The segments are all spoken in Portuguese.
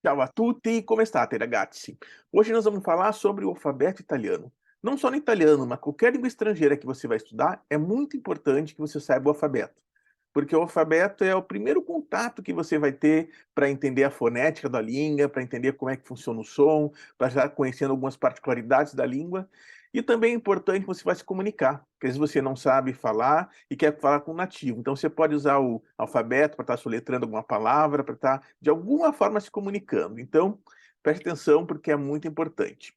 Ciao a tutti, come state ragazzi? Hoje nós vamos falar sobre o alfabeto italiano. Não só no italiano, mas qualquer língua estrangeira que você vai estudar, é muito importante que você saiba o alfabeto. Porque o alfabeto é o primeiro contato que você vai ter para entender a fonética da língua, para entender como é que funciona o som, para já conhecendo algumas particularidades da língua. E também é importante que você vai se comunicar, porque às vezes você não sabe falar e quer falar com um nativo. Então você pode usar o alfabeto para estar soletrando alguma palavra, para estar de alguma forma se comunicando. Então, preste atenção porque é muito importante.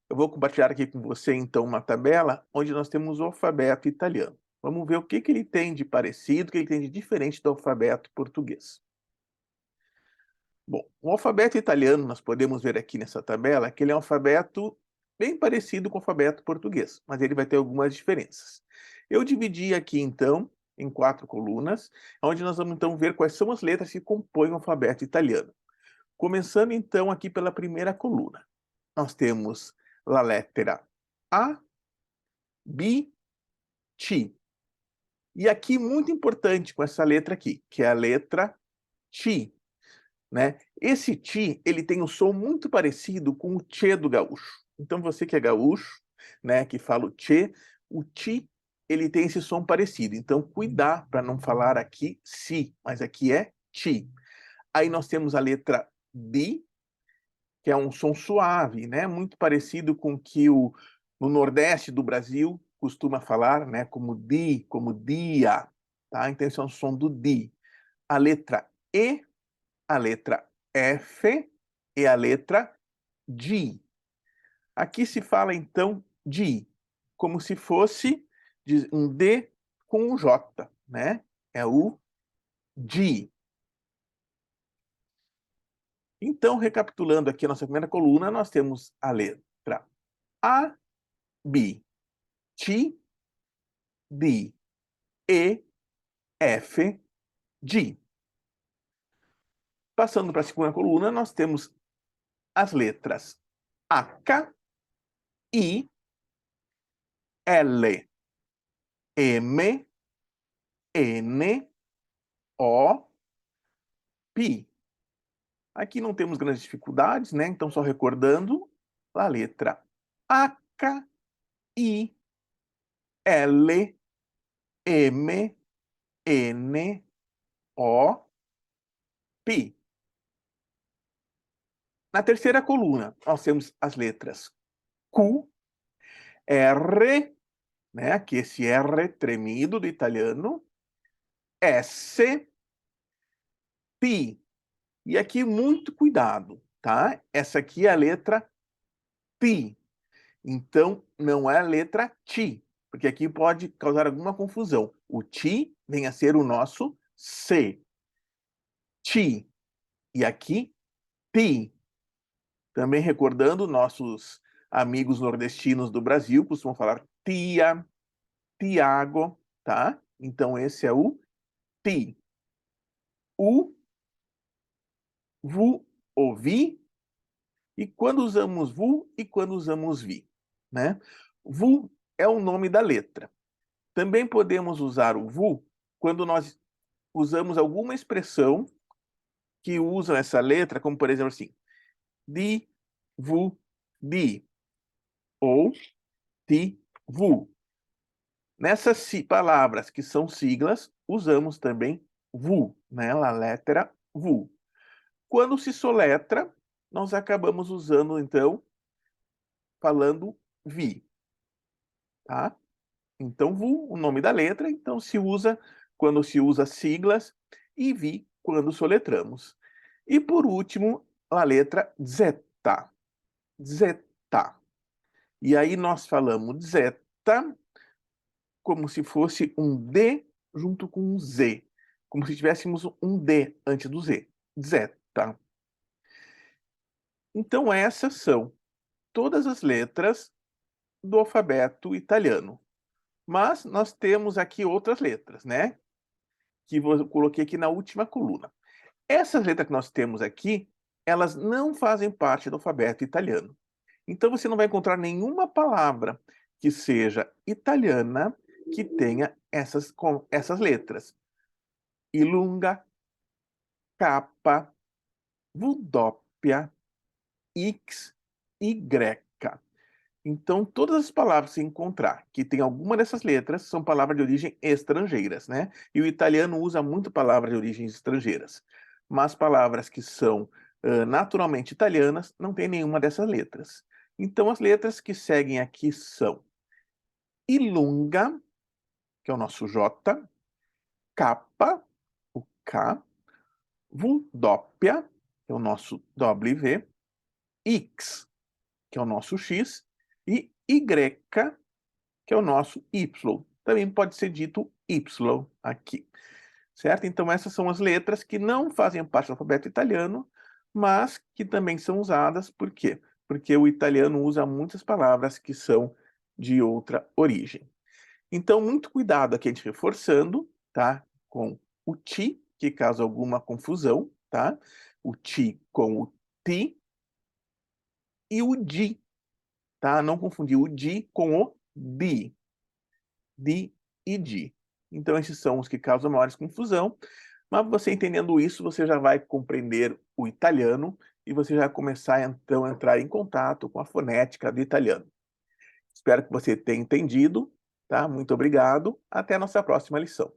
Eu vou compartilhar aqui com você então uma tabela onde nós temos o alfabeto italiano. Vamos ver o que ele tem de parecido, o que ele tem de diferente do alfabeto português. Bom, o alfabeto italiano, nós podemos ver aqui nessa tabela, que ele é um alfabeto bem parecido com o alfabeto português, mas ele vai ter algumas diferenças. Eu dividi aqui, então, em 4 colunas, onde nós vamos, então, ver quais são as letras que compõem o alfabeto italiano. Começando, então, aqui pela primeira coluna. Nós temos a letra A, B, T. E aqui, muito importante com essa letra aqui, que é a letra T. Né? Esse ti, ele tem um som muito parecido com o tchê do gaúcho. Então você que é gaúcho, né, que fala o ti, ele tem esse som parecido. Então cuidar para não falar aqui si, mas aqui é ti. Aí nós temos a letra di, que é um som suave, né, muito parecido com o que no Nordeste do Brasil costuma falar, né, como di, como dia, tá? Então esse é um som do di. A letra e, a letra F e a letra G. Aqui se fala então de, como se fosse um D com um J, né? É o G. Então, recapitulando aqui a nossa primeira coluna, nós temos a letra A, B, T, D, E, F, G. Passando para a segunda coluna, nós temos as letras H, I, L, M, N, O, P. Aqui não temos grandes dificuldades, né? Então, só recordando a letra H, I, L, M, N, O, P. Na terceira coluna, nós temos as letras Q, R, né? Que esse R tremido do italiano, S, T. E aqui muito cuidado, tá? Essa aqui é a letra T. Então, não é a letra T, porque aqui pode causar alguma confusão. O T vem a ser o nosso C. Ti. E aqui, Ti. Também recordando, nossos amigos nordestinos do Brasil costumam falar tia, Tiago, tá? Então, esse é o Ti. O, vu, ouvi. E quando usamos vu e quando usamos vi, né? Vu é o nome da letra. Também podemos usar o vu quando nós usamos alguma expressão que usa essa letra, como por exemplo assim, di, vu, di, ou ti, vu. Nessas palavras que são siglas, usamos também vu, né? A letra vu. Quando se soletra, nós acabamos usando, então, falando vi, tá? Então, vu, o nome da letra, então se usa quando se usa siglas e vi quando soletramos. E por último, a letra zeta. Zeta. E aí nós falamos zeta como se fosse um D junto com um Z. Como se tivéssemos um D antes do Z. Zeta. Então essas são todas as letras do alfabeto italiano. Mas nós temos aqui outras letras, né? Que eu coloquei aqui na última coluna. Essas letras que nós temos aqui, elas não fazem parte do alfabeto italiano. Então você não vai encontrar nenhuma palavra que seja italiana que tenha essas letras. Ilunga, K, VW, doppia, x, y. Então, todas as palavras que você encontrar que tem alguma dessas letras são palavras de origem estrangeiras, né? E o italiano usa muito palavras de origens estrangeiras. Mas palavras que são naturalmente italianas não tem nenhuma dessas letras. Então, as letras que seguem aqui são ilunga, que é o nosso J, K, o K, V doppia, que é o nosso W, X, que é o nosso X, e Y, que é o nosso Y. Também pode ser dito Y aqui, certo? Então, essas são as letras que não fazem parte do alfabeto italiano, mas que também são usadas, por quê? Porque o italiano usa muitas palavras que são de outra origem. Então, muito cuidado aqui, a gente reforçando, tá? Com o ti, que causa alguma confusão, tá? O ti com o ti e o di, tá? Não confundir o di com o di. Di e di. Então, esses são os que causam maiores confusão, mas você entendendo isso, você já vai compreender o italiano e você já vai começar, então, a entrar em contato com a fonética do italiano. Espero que você tenha entendido, tá? Muito obrigado. Até a nossa próxima lição.